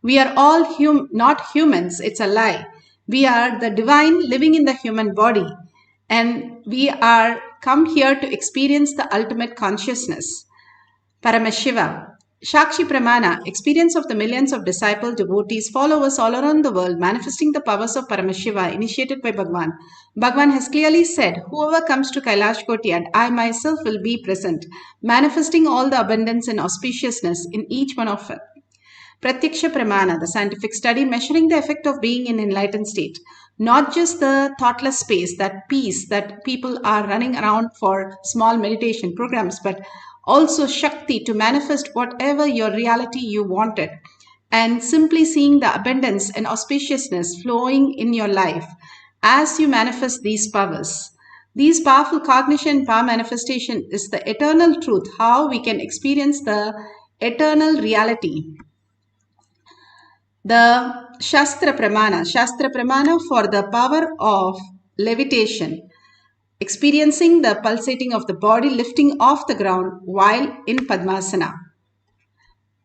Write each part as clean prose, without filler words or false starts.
We are all not humans, it's a lie. We are the divine living in the human body, and we are come here to experience the ultimate consciousness. Paramashiva. Shakshi Pramana, experience of the millions of disciple devotees, followers all around the world, manifesting the powers of Paramashiva initiated by Bhagwan. Bhagwan has clearly said, whoever comes to Kailash Koti and I myself will be present, manifesting all the abundance and auspiciousness in each one of us. Pratyaksha Pramana, the scientific study measuring the effect of being in enlightened state. Not just the thoughtless space, that peace that people are running around for small meditation programs, but also Shakti to manifest whatever your reality you wanted. And simply seeing the abundance and auspiciousness flowing in your life as you manifest these powers. These powerful cognition power manifestation is the eternal truth, how we can experience the eternal reality. The Shastra Pramana for the power of levitation, experiencing the pulsating of the body lifting off the ground while in Padmasana.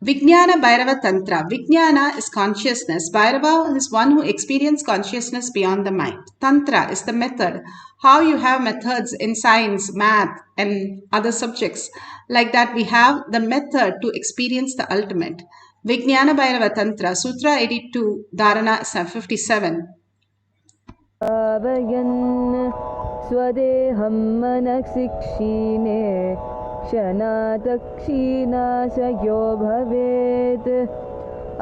Vijnana Bhairava Tantra. Vijnana is consciousness. Bhairava is one who experiences consciousness beyond the mind. Tantra is the method. How you have methods in science, math, and other subjects. Like that, we have the method to experience the ultimate. Vijnana Bhairava Tantra, Sutra 82, Dharana 57. स्वदेहं मनसिक्षीणे क्षणातक्षीणाशयो भवेत्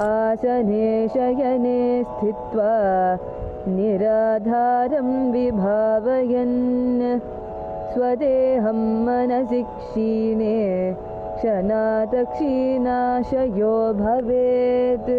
आसने शयने स्थित्वा निराधारं विभावयन् स्वदेहं मनसिक्षीणे क्षणातक्षीणाशयो भवेत्.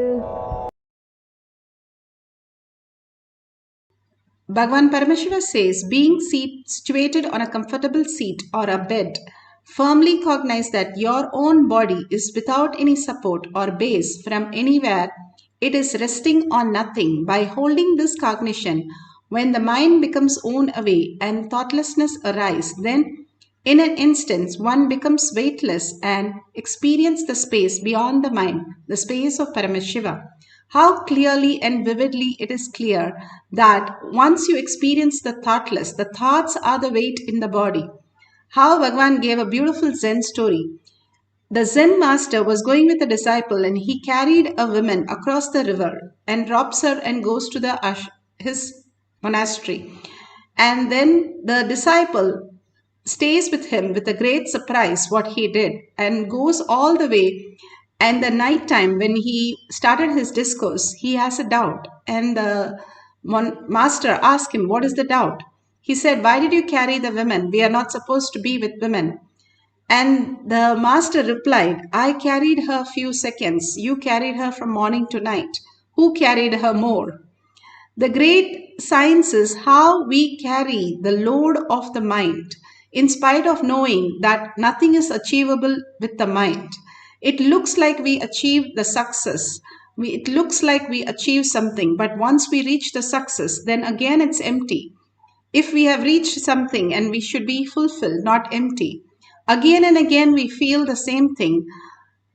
Bhagavan Paramashiva says, being situated on a comfortable seat or a bed, firmly cognize that your own body is without any support or base from anywhere. It is resting on nothing. By holding this cognition, when the mind becomes worn away and thoughtlessness arises, then in an instant one becomes weightless and experience the space beyond the mind, the space of Paramashiva. How clearly and vividly it is clear that once you experience the thoughtless, the thoughts are the weight in the body. How Bhagavan gave a beautiful Zen story. The Zen master was going with a disciple and he carried a woman across the river and drops her and goes to his monastery. And then the disciple stays with him with a great surprise what he did and goes all the way. And the night time when he started his discourse, he has a doubt. And the master asked him, what is the doubt? He said, why did you carry the women? We are not supposed to be with women. And the master replied, I carried her few seconds. You carried her from morning to night. Who carried her more? The great science is how we carry the load of the mind in spite of knowing that nothing is achievable with the mind. It looks like we achieved the success. It looks like we achieved something, but once we reach the success, then again it's empty. If we have reached something and we should be fulfilled, not empty, again and again we feel the same thing.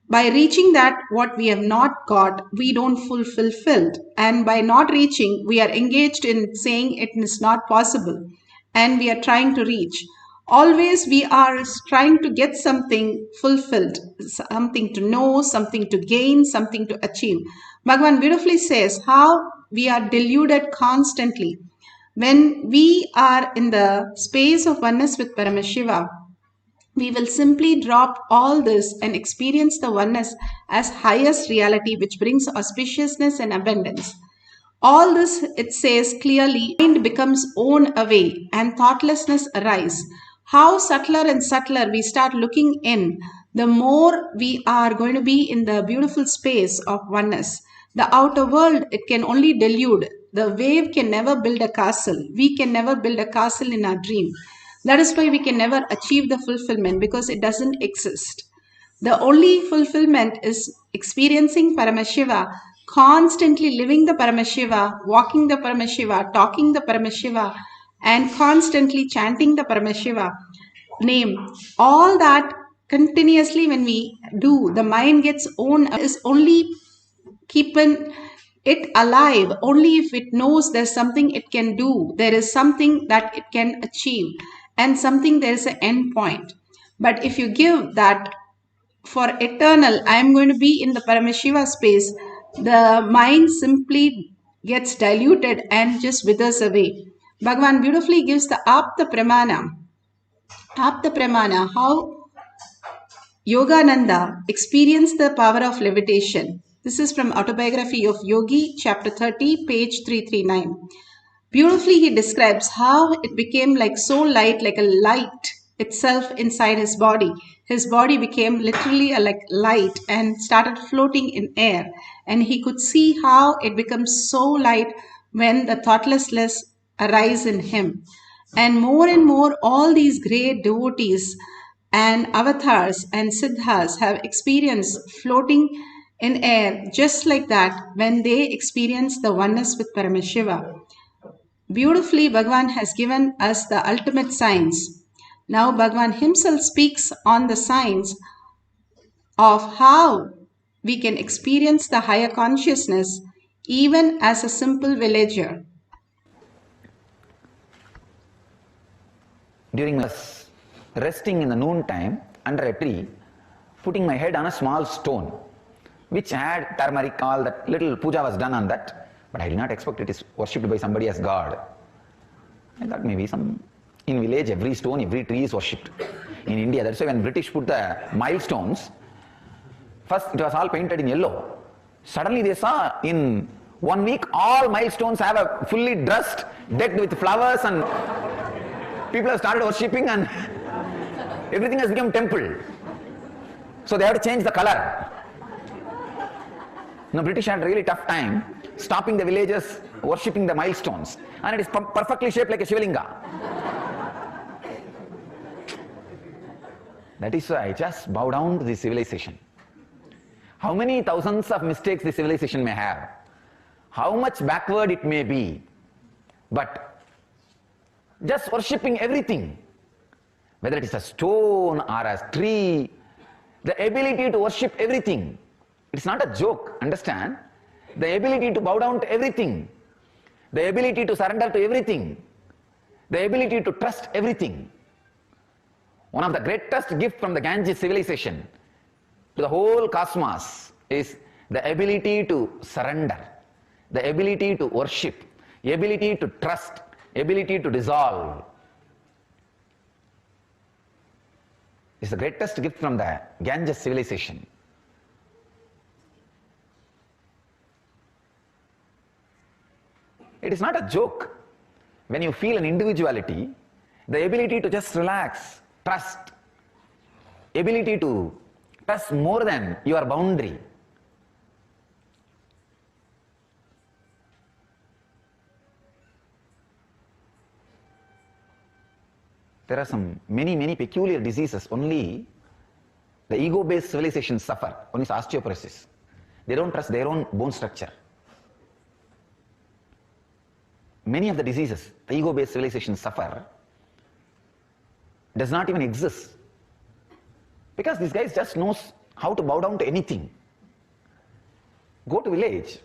By reaching that what we have not got, we don't fulfilled. And by not reaching, we are engaged in saying it is not possible. And we are trying to reach. Always we are trying to get something fulfilled, something to know, something to gain, something to achieve. Bhagavan beautifully says how we are deluded constantly. When we are in the space of oneness with Paramashiva, we will simply drop all this and experience the oneness as highest reality, which brings auspiciousness and abundance. All this, it says clearly, mind becomes worn away and thoughtlessness arises. How subtler and subtler we start looking in, the more we are going to be in the beautiful space of oneness. The outer world, it can only delude. The wave can never build a castle. We can never build a castle in our dream. That is why we can never achieve the fulfillment, because it doesn't exist. The only fulfillment is experiencing Paramashiva, constantly living the Paramashiva, walking the Paramashiva, talking the Paramashiva, and constantly chanting the Paramashiva name. All that continuously when we do, the mind gets own is only keeping it alive only if it knows there's something it can do, there is something that it can achieve, and something there's an end point. But if you give that for eternal, I am going to be in the Paramashiva space, the mind simply gets diluted and just withers away. Bhagavan beautifully gives the Apta Pramana. Apta Pramana, how Yogananda experienced the power of levitation. This is from Autobiography of Yogi, chapter 30, page 339. Beautifully, he describes how it became like so light, like a light itself inside his body. His body became literally like light and started floating in air. And he could see how it becomes so light when the thoughtlessness arise in him. And more, all these great devotees and avatars and siddhas have experienced floating in air just like that when they experience the oneness with Paramashiva. Beautifully, Bhagavan has given us the ultimate science. Now, Bhagavan himself speaks on the science of how we can experience the higher consciousness even as a simple villager. During this resting in the noon time under a tree, putting my head on a small stone, which had turmeric, all that little puja was done on that, but I did not expect it is worshipped by somebody as God. I thought maybe in village every stone, every tree is worshipped. In India, that's why when British put the milestones, first it was all painted in yellow. Suddenly they saw in 1 week all milestones have a fully dressed, decked with flowers, and people have started worshipping and everything has become temple. So they have to change the color. Now British had a really tough time stopping the villagers worshipping the milestones, and it is perfectly shaped like a Shivalinga. That is why I just bow down to this civilization. How many thousands of mistakes this civilization may have, how much backward it may be, but just worshipping everything, whether it is a stone or a tree, the ability to worship everything. It's not a joke, understand? The ability to bow down to everything, the ability to surrender to everything, the ability to trust everything. One of the greatest gifts from the Ganges civilization to the whole cosmos is the ability to surrender, the ability to worship, the ability to trust, ability to dissolve. It's the greatest gift from the Ganges civilization. It is not a joke. When you feel an individuality, the ability to just relax, trust, ability to trust more than your boundary. There are many peculiar diseases only the ego-based civilizations suffer. One is osteoporosis. They don't trust their own bone structure. Many of the diseases the ego-based civilizations suffer does not even exist, because these guys just knows how to bow down to anything. Go to village,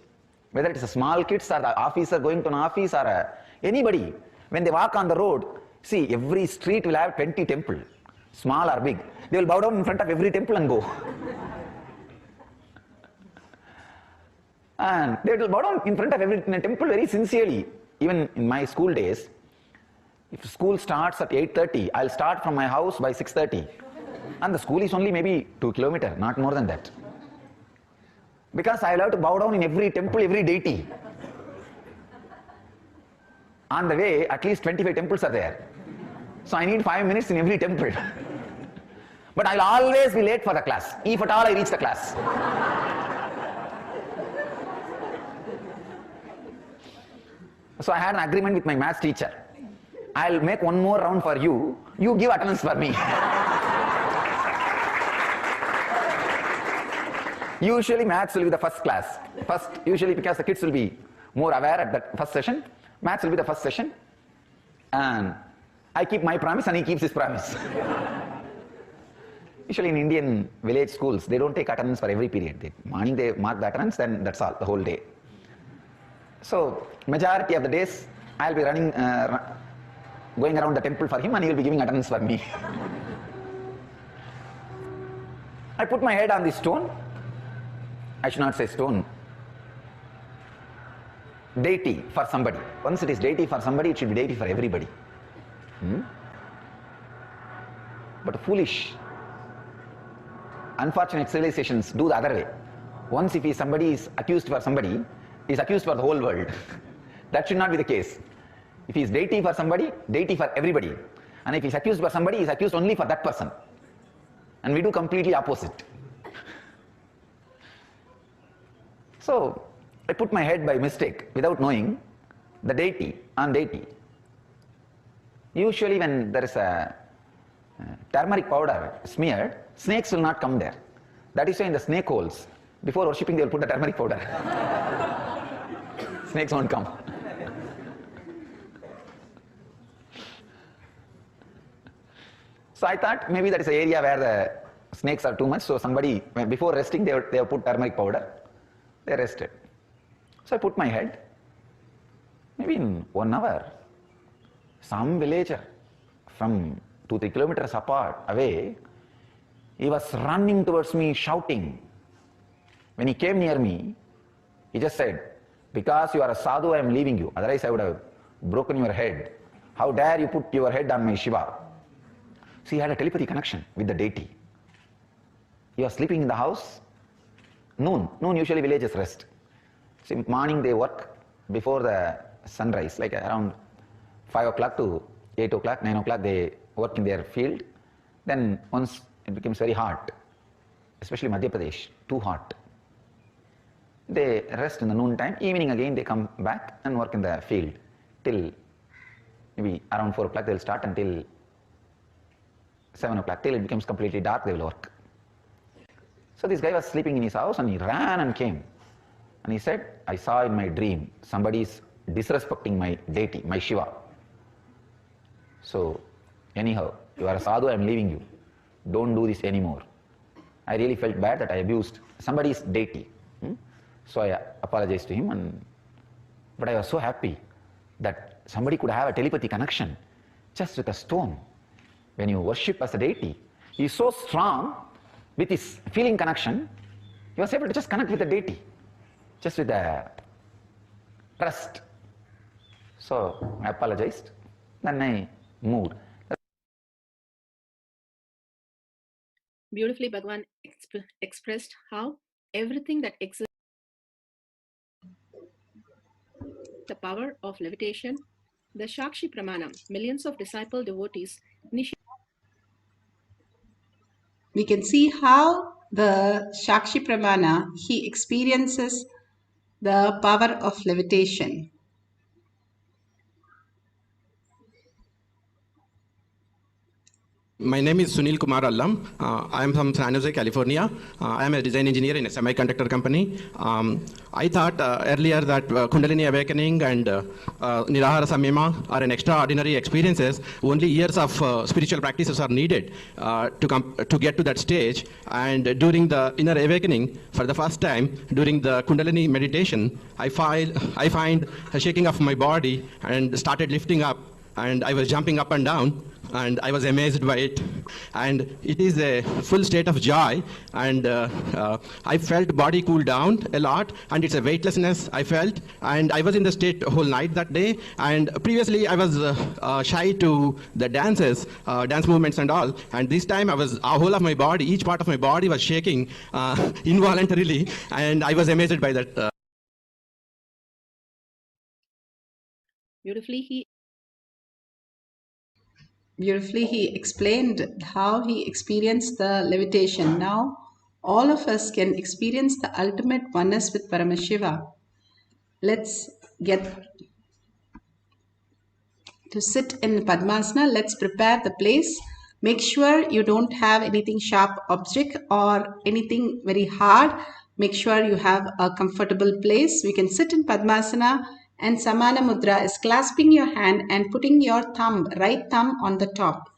whether it is a small kids or the officer going to an office or anybody, when they walk on the road, see, every street will have 20 temples, small or big. They will bow down in front of every temple and go. And they will bow down in front of every temple very sincerely. Even in my school days, if school starts at 8:30, I'll start from my house by 6:30. And the school is only maybe 2 kilometers, not more than that. Because I'll have to bow down in every temple, every deity. On the way, at least 25 temples are there. So I need 5 minutes in every temple. But I'll always be late for the class, if at all I reach the class. So I had an agreement with my maths teacher. I'll make one more round for you. You give attendance for me. Usually maths will be the first class. Usually because the kids will be more aware at that first session. Maths will be the first session. And I keep my promise and he keeps his promise. Usually in Indian village schools, they don't take attendance for every period. Morning they mark the attendance, then that's all, the whole day. So majority of the days, I'll be running, going around the temple for him, and he will be giving attendance for me. I put my head on the stone. I should not say stone. Deity for somebody. Once it is deity for somebody, it should be deity for everybody. But foolish, unfortunate civilizations do the other way. Once if somebody is accused for somebody, he is accused for the whole world. That should not be the case. If he is deity for somebody, deity for everybody. And if he is accused for somebody, he is accused only for that person. And we do completely opposite. So I put my head by mistake, without knowing, the deity on deity. Usually when there is a turmeric powder smeared, snakes will not come there. That is why in the snake holes, before worshipping they will put the turmeric powder. Snakes won't come. So I thought maybe that is an area where the snakes are too much, so somebody, before resting, they have put turmeric powder. They rested. So I put my head. Maybe in 1 hour, some villager from 2-3 kilometers apart, away, he was running towards me shouting. When he came near me, he just said, "Because you are a sadhu, I am leaving you. Otherwise I would have broken your head. How dare you put your head on my Shiva?" So he had a telepathy connection with the deity. He was sleeping in the house. Noon usually villages rest. So morning they work before the sunrise, like around 5 o'clock to 8 o'clock, 9 o'clock they work in their field. Then once it becomes very hot, especially Madhya Pradesh, too hot, they rest in the noon time. Evening again they come back and work in the field till maybe around 4 o'clock they will start until 7 o'clock, till it becomes completely dark they will work. So this guy was sleeping in his house and he ran and came. And he said, "I saw in my dream somebody is disrespecting my deity, my Shiva. So anyhow, you are a sadhu, I am leaving you. Don't do this anymore." I really felt bad that I abused somebody's deity. So I apologized to him, but I was so happy that somebody could have a telepathy connection just with a stone. When you worship as a deity, he is so strong with his feeling connection, he was able to just connect with the deity, just with the trust. So I apologized, then I moved. Beautifully, Bhagavan expressed how everything that exists, the power of levitation, the Shakshi Pramanam, millions of disciple devotees initiate. We can see how the Shakshi Pramana, he experiences the power of levitation. My name is Sunil Kumar Allam. I am from San Jose, California. I am a design engineer in a semiconductor company. I thought earlier that Kundalini awakening and Nirahara Samyama are an extraordinary experiences. Only years of spiritual practices are needed to get to that stage. And during the inner awakening, for the first time, during the Kundalini meditation, I find a shaking of my body and started lifting up. And I was jumping up and down, and I was amazed by it. And it is a full state of joy, and I felt body cool down a lot, and it's a weightlessness I felt, and I was in the state whole night that day. And previously I was shy to the dances, dance movements and all, and this time I was, whole of my body, each part of my body was shaking involuntarily, and I was amazed by that. Beautifully, he explained how he experienced the levitation. Now, all of us can experience the ultimate oneness with Paramashiva. Let's get to sit in Padmasana. Let's prepare the place. Make sure you don't have anything sharp object or anything very hard. Make sure you have a comfortable place. We can sit in Padmasana, and Samana Mudra is clasping your hand and putting your thumb, right thumb on the top.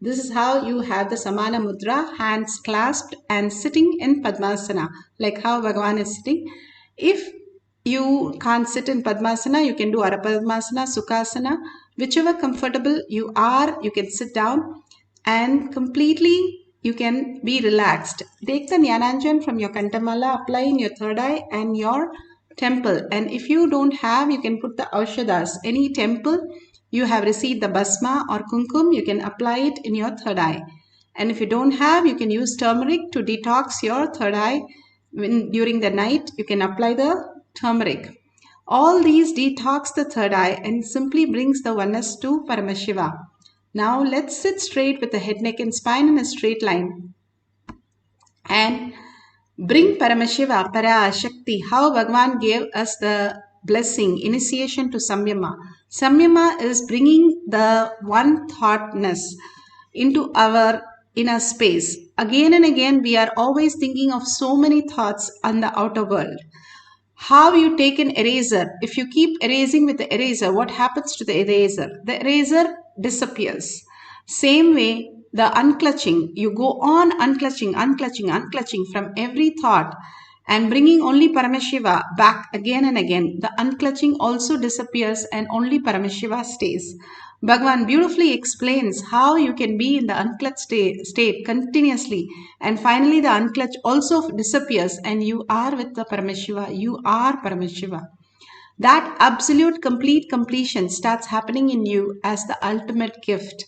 This is how you have the Samana Mudra, hands clasped and sitting in Padmasana, like how Bhagavan is sitting. If you can't sit in Padmasana, you can do Arapadmasana, Sukhasana, whichever comfortable you are, you can sit down and completely you can be relaxed. Take the Jnananjan from your Kantamala, apply in your third eye and your temple. And if you don't have, you can put the Aushadas. Any temple you have received the Basma or Kumkum, you can apply it in your third eye. And if you don't have, you can use turmeric to detox your third eye. During the night, you can apply the turmeric. All these detox the third eye and simply brings the oneness to Paramashiva. Now let's sit straight with the head, neck and spine in a straight line and bring Paramashiva, Parashakti, how Bhagavan gave us the blessing, initiation to Samyama. Samyama is bringing the one thoughtness into our inner space. Again and again, we are always thinking of so many thoughts on the outer world. How you take an eraser. If you keep erasing with the eraser, what happens to the eraser? The eraser disappears. Same way, the unclutching. You go on unclutching from every thought and bringing only Paramashiva back again and again. The unclutching also disappears and only Paramashiva stays. Bhagavan beautifully explains how you can be in the unclutched state continuously, and finally the unclutch also disappears and you are with the Paramashiva. You are Paramashiva. That absolute complete completion starts happening in you as the ultimate gift.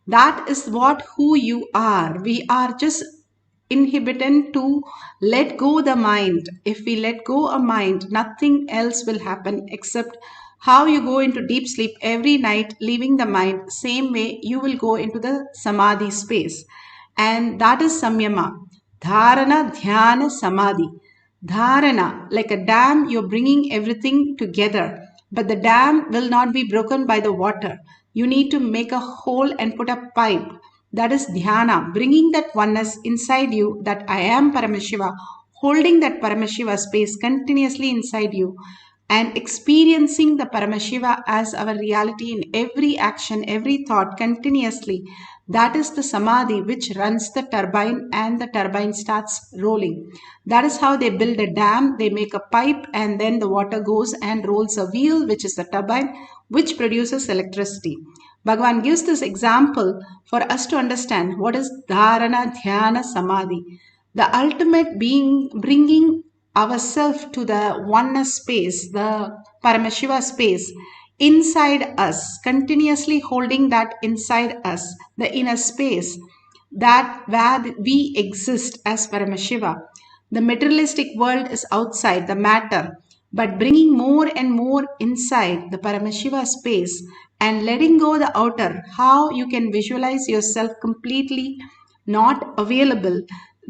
That is what who you are. We are just inhibited to let go the mind. If we let go a mind, nothing else will happen except how you go into deep sleep every night, leaving the mind. Same way you will go into the samadhi space, and that is samyama. Dharana, dhyana, samadhi. Dharana, like a dam, you're bringing everything together, but the dam will not be broken by the water. You need to make a hole and put a pipe. That is dhyana, bringing that oneness inside you, that I am Paramashiva, holding that Paramashiva space continuously inside you and experiencing the Paramashiva as our reality in every action, every thought continuously. That is the samadhi which runs the turbine and the turbine starts rolling. That is how they build a dam. They make a pipe and then the water goes and rolls a wheel, which is the turbine, which produces electricity. Bhagavan gives this example for us to understand what is dharana, dhyana, samadhi. The ultimate being bringing ourselves to the oneness space, the Paramashiva space, inside us, continuously holding that inside us, the inner space, that where we exist as Paramashiva. The materialistic world is outside, the matter, but bringing more and more inside the Paramashiva space and letting go the outer, how you can visualize yourself completely not available.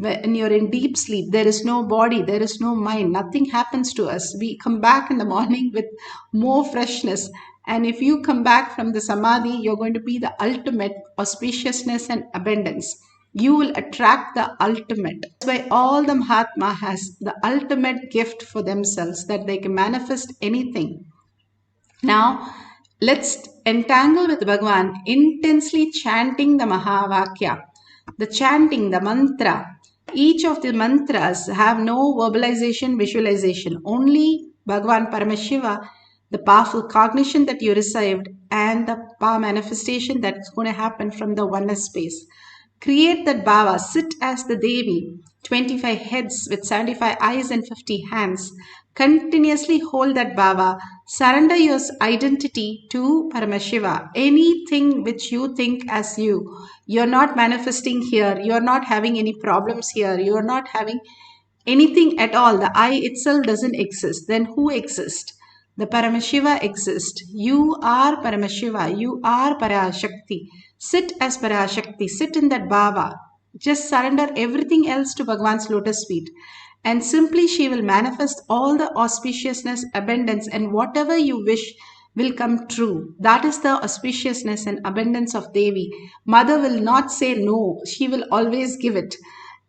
When you're in deep sleep, there is no body, there is no mind, nothing happens to us. We come back in the morning with more freshness. And if you come back from the samadhi, you're going to be the ultimate auspiciousness and abundance. You will attract the ultimate. That's why all the Mahatma has the ultimate gift for themselves, that they can manifest anything. Now, let's entangle with Bhagavan, intensely chanting the Mahavakya. The chanting, the mantra. Each of the mantras have no verbalization, visualization. Only Bhagavan Paramashiva, the powerful cognition that you received and the power manifestation that's going to happen from the oneness space. Create that bhava, sit as the Devi, 25 heads with 75 eyes and 50 hands. Continuously hold that bhava. Surrender your identity to Paramashiva. Anything which you think as you, you're not manifesting here, you're not having any problems here, you're not having anything at all. The I itself doesn't exist. Then who exists? The Paramashiva exists. You are Paramashiva. You are Parashakti. Sit as Parashakti. Sit in that bhava. Just surrender everything else to Bhagavan's lotus feet. And simply she will manifest all the auspiciousness, abundance, and whatever you wish will come true. That is the auspiciousness and abundance of Devi. Mother will not say no. She will always give it.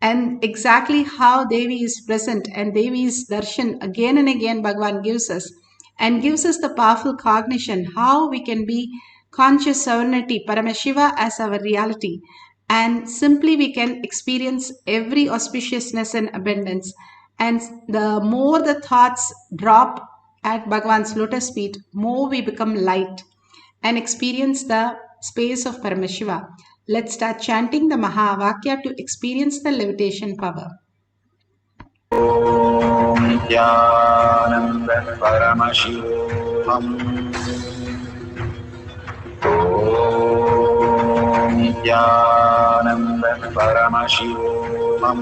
And exactly how Devi is present and Devi's darshan again and again Bhagavan gives us, and gives us the powerful cognition how we can be conscious sovereignty, Paramashiva as our reality, and simply we can experience every auspiciousness and abundance. And the more the thoughts drop at Bhagavan's lotus feet, more we become light and experience the space of Paramashiva. Let's start chanting the Mahavakya to experience the levitation power. Nithyananda Paramashivoham. Om Nithyananda Paramashivoham.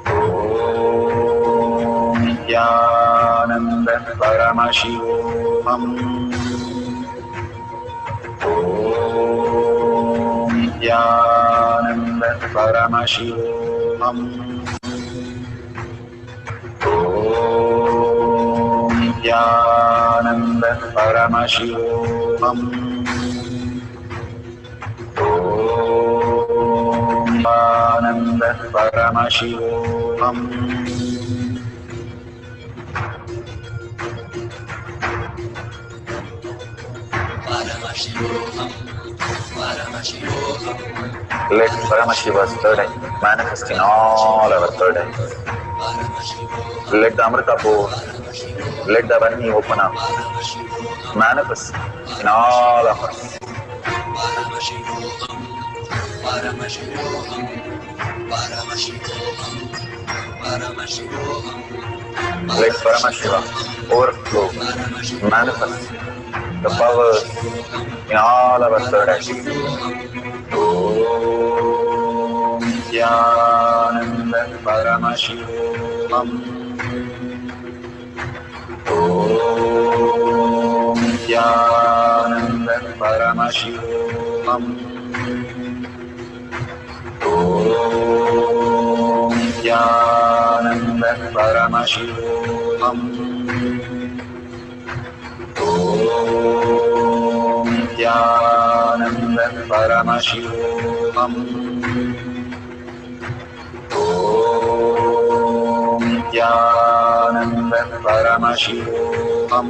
Om Nithyananda Paramashivoham. Om Nithyananda Paramashivoham. Om Nithyananda Paramashivoham. Om Nithyananda Paramashivoham. Let Paramashiva's third eye manifest in all our third eyes. Let the Amrita pour, let the Varni open up, manifest in all of us. Let Paramashiva overflow, manifest the powers in all our third eyes. Om Nithyananda Paramashivoham. Om Nithyananda Paramashivoham. Om Nithyananda Paramashivoham. Om Nithyananda Paramashivoham. Om Nithyananda Paramashivoham.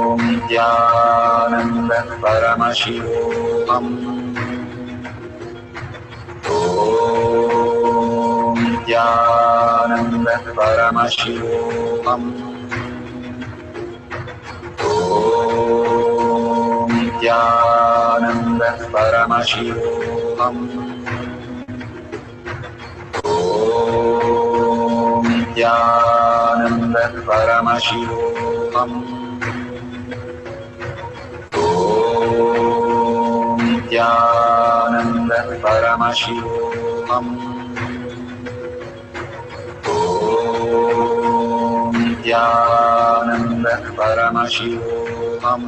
Om Nithyananda Paramashivoham. Om Nithyananda Paramashivoham. Om Nithyananda Paramashivoham. Om Nithyananda Paramashivoham. Om Nithyananda Paramashivoham. Om Nithyananda Paramashivoham.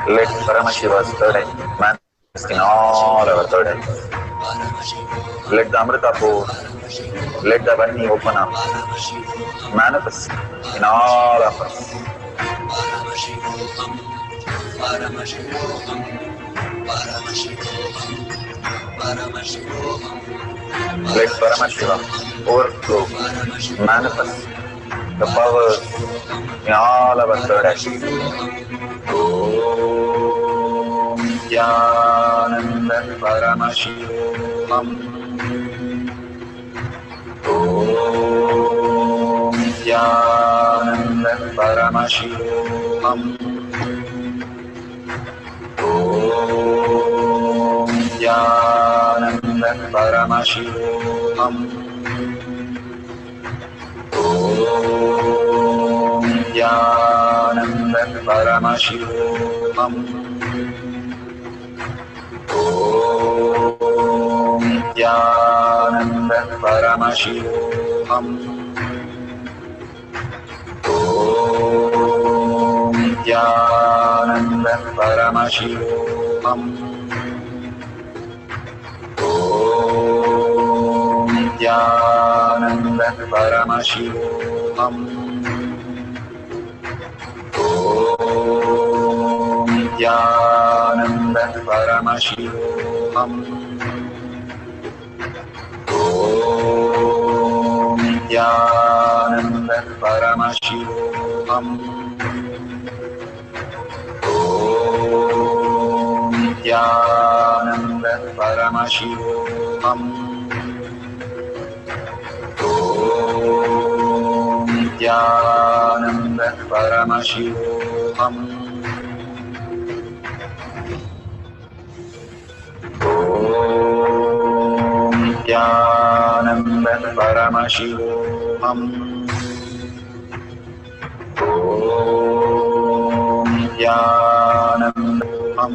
Let Paramashiva's third eye manifest in all our third eyes. Let the Amrita pour, let the Varni open up, manifest in all of us. Let Paramashiva overflow, manifest the powers in all our third eyes. Om Nithyananda Paramashivoham. Om Nithyananda Paramashivoham. Om Nithyananda Paramashivoham. Om Nithyananda Paramashivoham. Om Nithyananda Paramashivoham. Om Nithyananda Paramashivoham. Om Nithyananda Paramashivoham. Om Nithyananda Paramashivoham. Om Nithyananda Paramashivam. Om Nithyananda Paramashivam. Om Nithyananda Paramashivoham. Om Nithyananda Paramashivoham. Om Nithyananda Om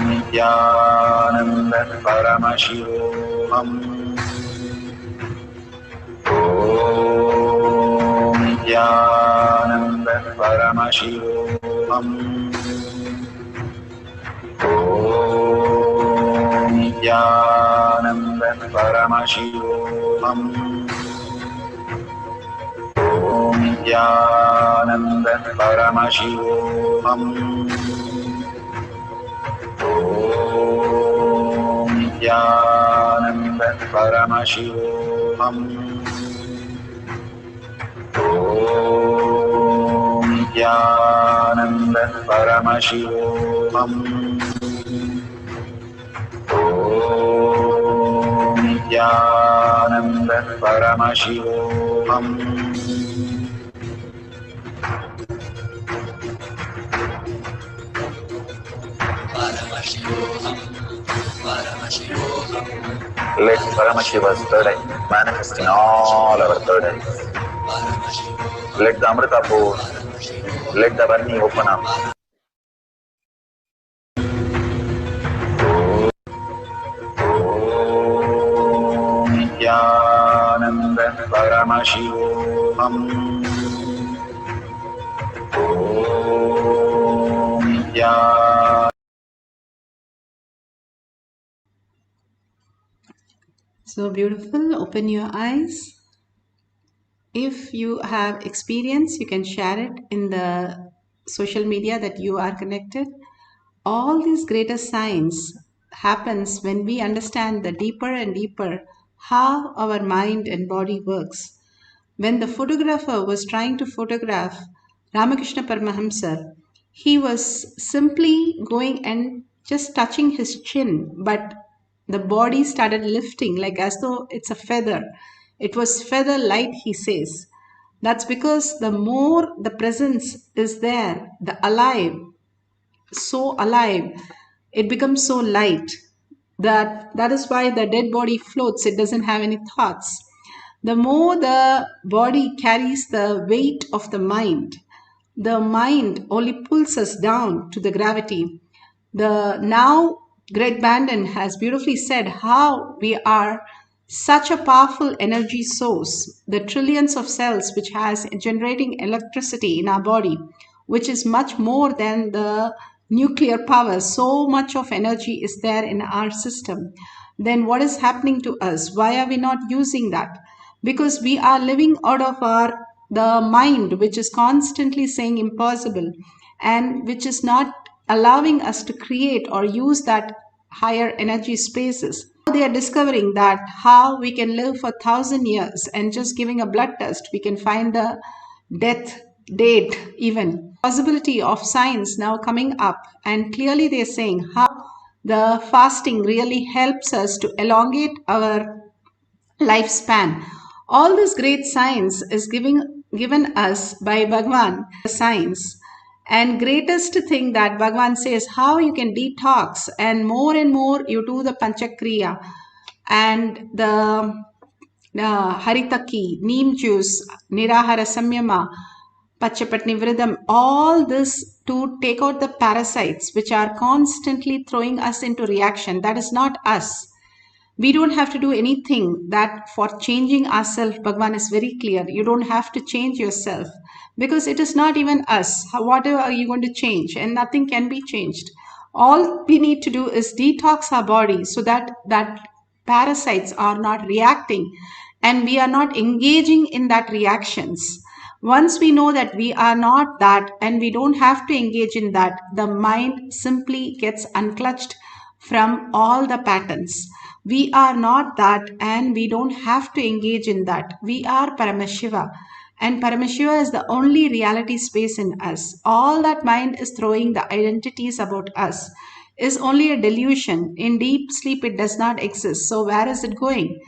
Nithyananda Paramashivoham. Om Nithyananda Paramashivoham. Om Nithyananda Paramashivoham. Om Nithyananda Paramashivoham. Om Nithyananda Paramashivoham. Om Nithyananda Paramashivoham. Om Nithyananda Paramashivoham. Let Paramashiva's third eye manifest in all our third eyes. Let the Amrita pour, let the Varni open up. Om Nithyananda Paramashivoham. Om Nithyananda. So beautiful. Open your eyes. If you have experience, you can share it in the social media that you are connected. All these greater signs happens when we understand the deeper and deeper how our mind and body works. When the photographer was trying to photograph Ramakrishna Paramahamsa, he was simply going and just touching his chin, but the body started lifting like as though it's a feather. It was feather light, he says. That's because the more the presence is there, the alive, so alive, it becomes so light. That is why the dead body floats, it doesn't have any thoughts. The more the body carries the weight of the mind only pulls us down to the gravity. The now Greg Bandon has beautifully said how we are such a powerful energy source, the trillions of cells which has generating electricity in our body, which is much more than the nuclear power. So much of energy is there in our system. Then what is happening to us? Why are we not using that? Because we are living out of the mind, which is constantly saying impossible and which is not allowing us to create or use that higher energy spaces. They are discovering that how we can live for 1,000 years and just giving a blood test, we can find the death date even. Possibility of science now coming up, and clearly they're saying how the fasting really helps us to elongate our lifespan. All this great science is given us by Bhagwan, science. And greatest thing that Bhagwan says, how you can detox and more you do the Panchakriya and the Haritaki, neem juice, Nirahara Samyama, Pachapatni Vridam, all this to take out the parasites which are constantly throwing us into reaction. That is not us. We don't have to do anything that for changing ourselves. Bhagwan is very clear. You don't have to change yourself because it is not even us. Whatever are you going to change? And nothing can be changed. All we need to do is detox our body so that parasites are not reacting and we are not engaging in that reactions. Once we know that we are not that and we don't have to engage in that, the mind simply gets unclutched from all the patterns. We are not that and we don't have to engage in that. We are Paramashiva, and Paramashiva is the only reality space in us. All that mind is throwing the identities about us is only a delusion. In deep sleep, it does not exist. So, where is it going?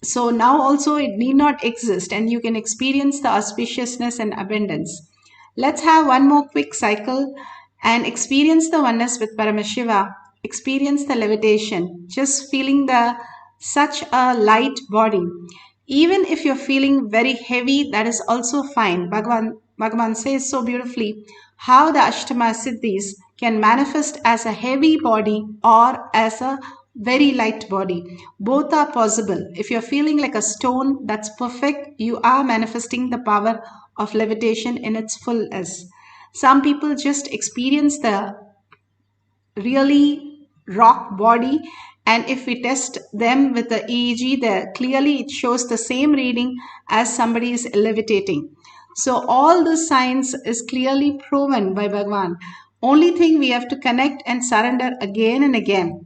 So now also it need not exist and you can experience the auspiciousness and abundance. Let's have one more quick cycle and experience the oneness with Paramashiva. Experience the levitation, just feeling the such a light body. Even if you're feeling very heavy, that is also fine. Bhagavan says so beautifully how the Ashtama Siddhis can manifest as a heavy body or as a very light body. Both are possible. If you're feeling like a stone, that's perfect. You are manifesting the power of levitation in its fullness. Some people just experience the really rock body, and if we test them with the EEG, there clearly it shows the same reading as somebody is levitating. So all the science is clearly proven by Bhagavan. Only thing we have to connect and surrender again and again.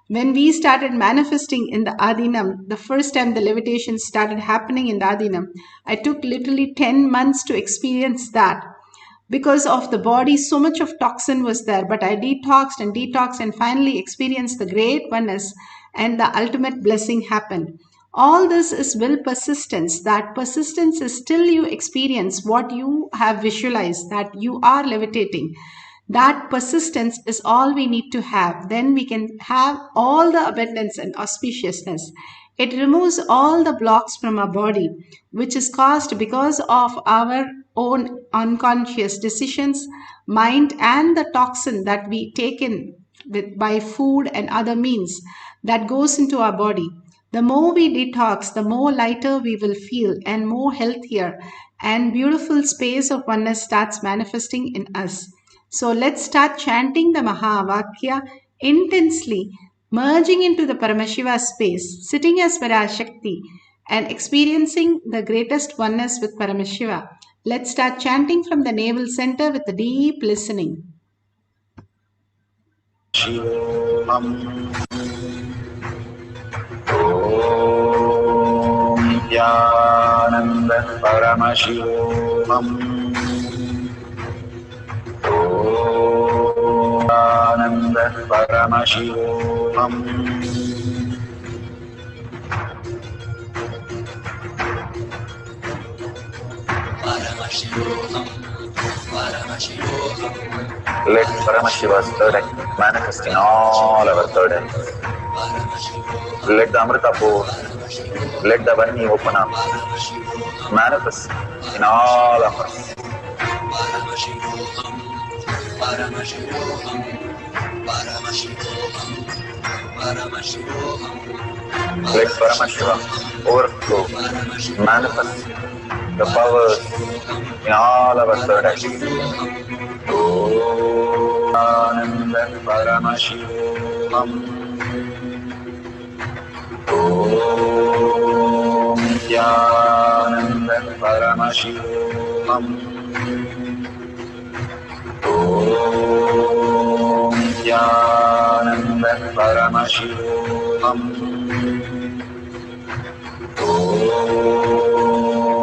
When we started manifesting in the Adinam, the first time the levitation started happening in the Adinam, I took literally 10 months to experience that. Because of the body, so much of toxin was there, but I detoxed and finally experienced the great oneness, and the ultimate blessing happened. All this is will persistence. That persistence is still you experience what you have visualized, that you are levitating. That persistence is all we need to have. Then we can have all the abundance and auspiciousness. It removes all the blocks from our body, which is caused because of our own unconscious decisions, mind, and the toxin that we take in by food and other means that goes into our body. The more we detox, the more lighter we will feel and more healthier, and beautiful space of oneness starts manifesting in us. So let's start chanting the Mahavakya intensely, merging into the Paramashiva space, sitting as Parashakti, and experiencing the greatest oneness with Paramashiva. Let's start chanting from the navel center with a deep listening. Shivoham. Om Nithyananda Paramashivoham. Om Nithyananda Paramashivoham. Let Paramashiva's third eye manifest in all our third eyes. Let the Amrita pour, let the Vani open up, manifest in all of us. Let Paramashiva overflow, manifest the powers in all our third eyes. Om Nithyananda Paramashivoham. Om Nithyananda Paramashivoham. Om Nithyananda Paramashivoham. Om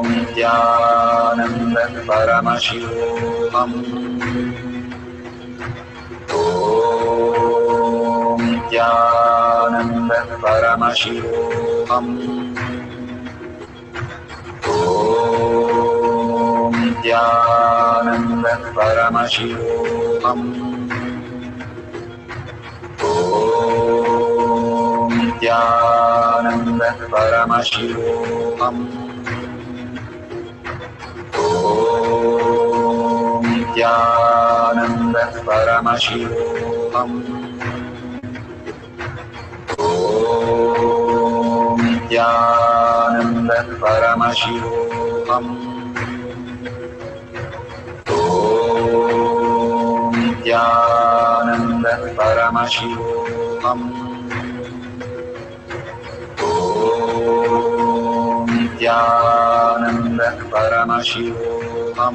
Nithyananda Paramashivoham. Om Nithyananda Paramashivoham. Om Nithyananda Paramashivoham. Om Nithyananda Paramashivoham. Om Nithyananda Paramashivoham. Om Nithyananda Paramashivoham. Om Nithyananda Paramashivoham. Om Nithyananda Paramashivoham. Let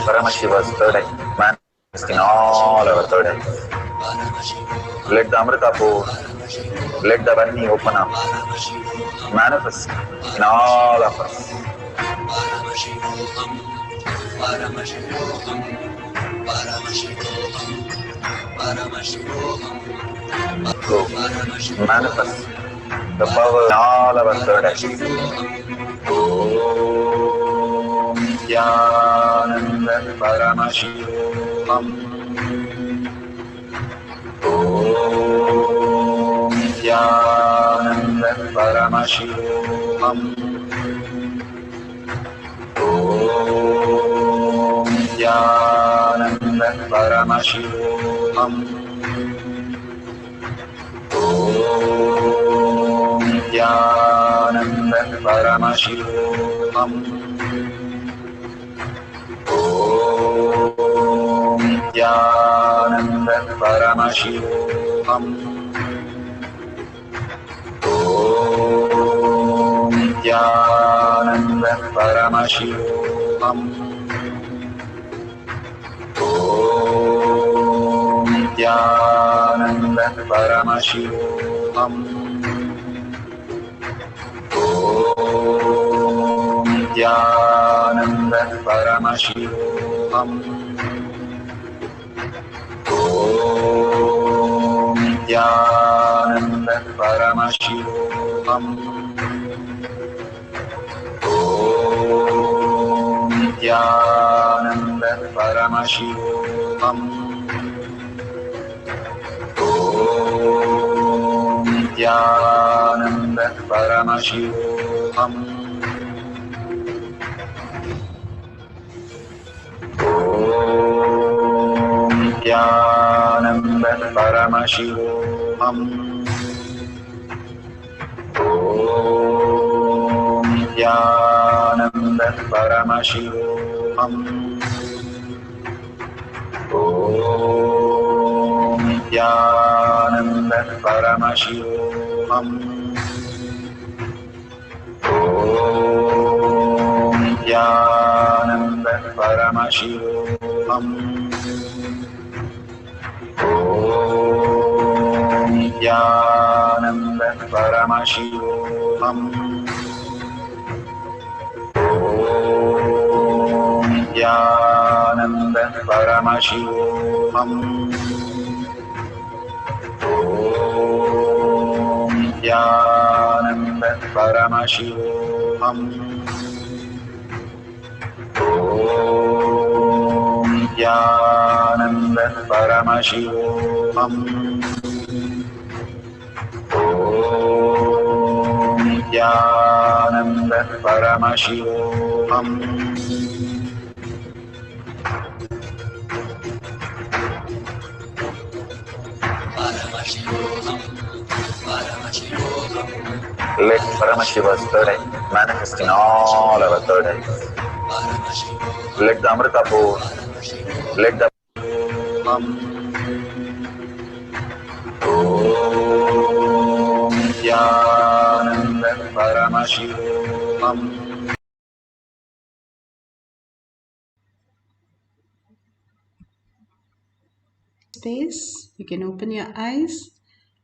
Paramashiva's third eye manifest in all our third eyes. Let the Amrita pour, let the Varni open up, manifest in all of us. Go, manifest the power in all our third eyes. Om Nithyananda Paramashivam. Om Nithyananda Paramashivam. Om Nithyananda Paramashivam. Om Nithyananda Paramashivoham. Om Nithyananda Paramashivoham. Om Nithyananda Paramashivoham. Om Nithyananda Paramashivoham. Om Nithyananda Paramashivoham. Om Nithyananda Paramashivoham. Om Nithyananda Paramashivoham. Om Nithyananda Paramashivoham. Om Nithyananda Paramashivoham. Om Nithyananda Paramashivoham. Om Nithyananda Paramashivoham. Om Nithyananda Paramashivoham. Om Nithyananda Paramashivoham. Om Nithyananda Paramashivoham. Om Nithyananda Paramashivoham. Om Nithyananda Paramashivoham. Om Nithyananda Paramashivoham. Let Paramashiva's third eye manifest in all our third eyes. Let the Amrita pour, let the Om Nithyananda Paramashivoham. Space, you can open your eyes,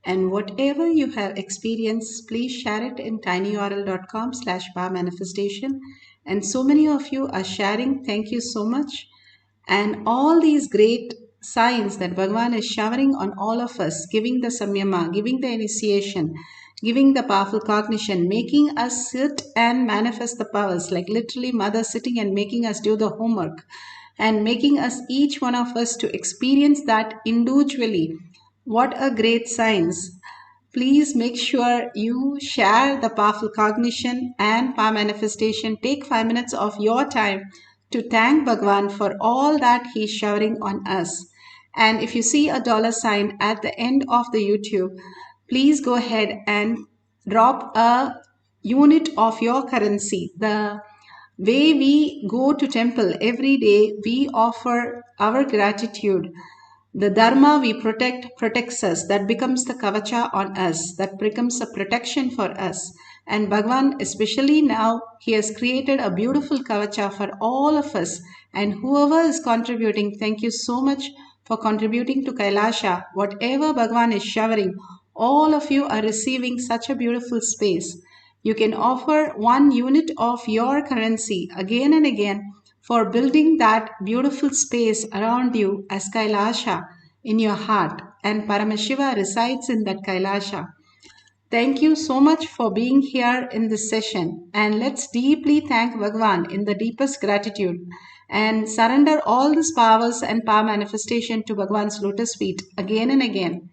and whatever you have experienced, please share it in tinyurl.com/powermanifestation. And so many of you are sharing. Thank you so much. And all these great signs that Bhagavan is showering on all of us, giving the samyama, giving the initiation, giving the powerful cognition, making us sit and manifest the powers, like literally mother sitting and making us do the homework, and making us, each one of us, to experience that individually. What a great science. Please make sure you share the powerful cognition and power manifestation. Take 5 minutes of your time to thank Bhagavan for all that he's showering on us. And if you see a $sign at the end of the YouTube, please go ahead and drop a unit of your currency. The way we go to temple every day, we offer our gratitude The dharma we protect protects us. That becomes the kavacha on us. That becomes a protection for us. And Bhagavan, especially now, he has created a beautiful kavacha for all of us. And whoever is contributing, thank you so much for contributing to Kailasha. Whatever Bhagavan is showering, all of you are receiving such a beautiful space. You can offer 1 unit of your currency again and again for building that beautiful space around you as Kailasha in your heart, and Paramashiva resides in that Kailasha. Thank you so much for being here in this session, and let's deeply thank Bhagavan in the deepest gratitude and surrender all these powers and power manifestation to Bhagavan's lotus feet again and again.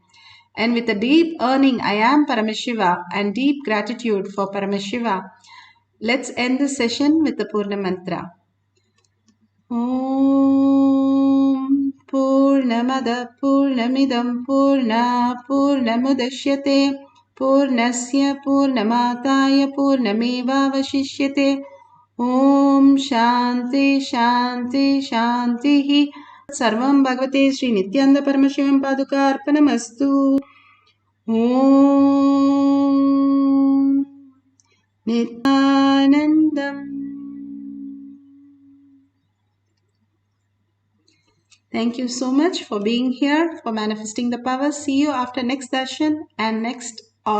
And with a deep earning, I am Paramashiva, and deep gratitude for Paramashiva, let's end this session with the Purna Mantra. Om Purnamada Purnamidam Purna Purnamudashyate Purnasya Purnamataya Purnameva Vashishyate. Om Shanti Shanti Shanti. Sarvam Bhagavate Sri Nithyananda Paramashivam Paduka Arpanamastu. Om Nityanandam. Thank you so much for being here, for manifesting the power. See you after next darshan and next